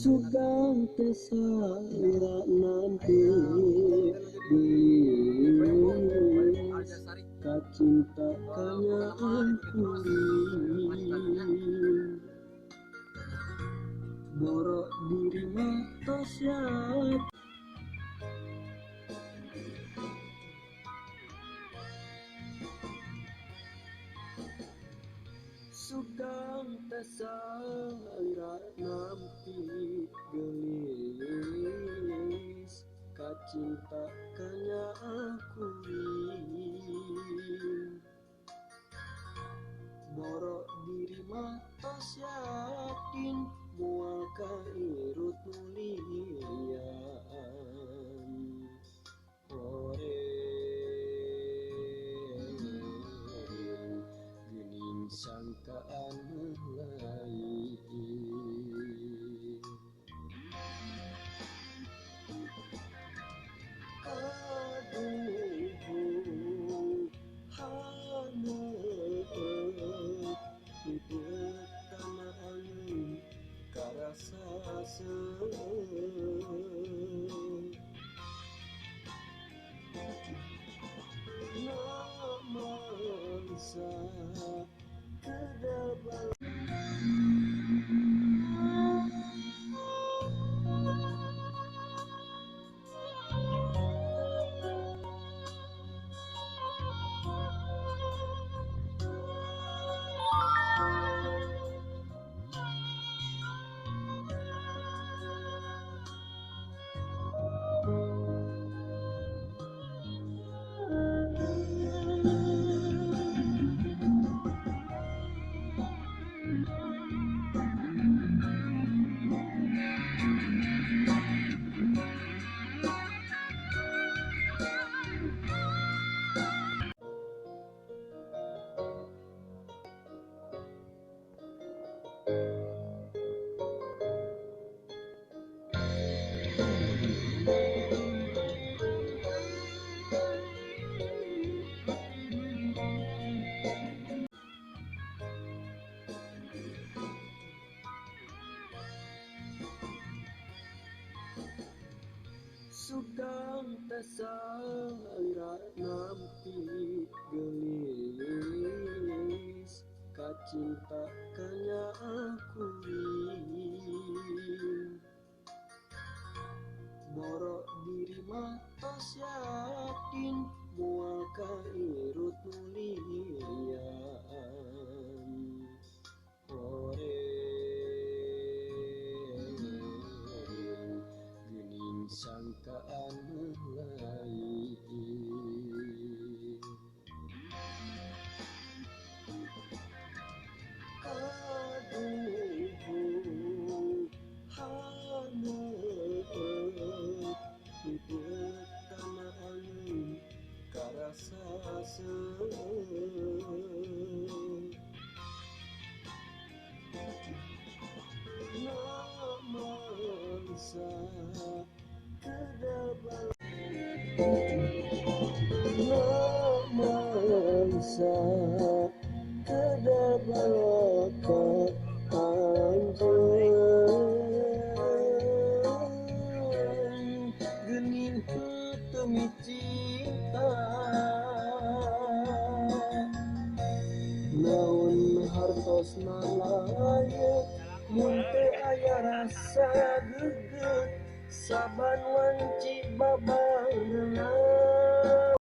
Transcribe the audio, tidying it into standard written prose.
Sugang tesara nanti kacinta kanya aku borok diri mata siat sugang tesara nampi gelis kacinta kanya aku borok diri mata yakin mual kairut mulian hore gening sangkaan lain aduh hana tamaan karasa namansa kedabal sugang tesara nampi gelis kacinta kanya aku borok diri mata yakin mual kairut mulian hore gening sangkaan lain aduh hana tamaan karasa namansa kedabal namansa kedabal anjing genin demi cinta naon hartosna layak munte aya rasa geget saban wanci babangeuna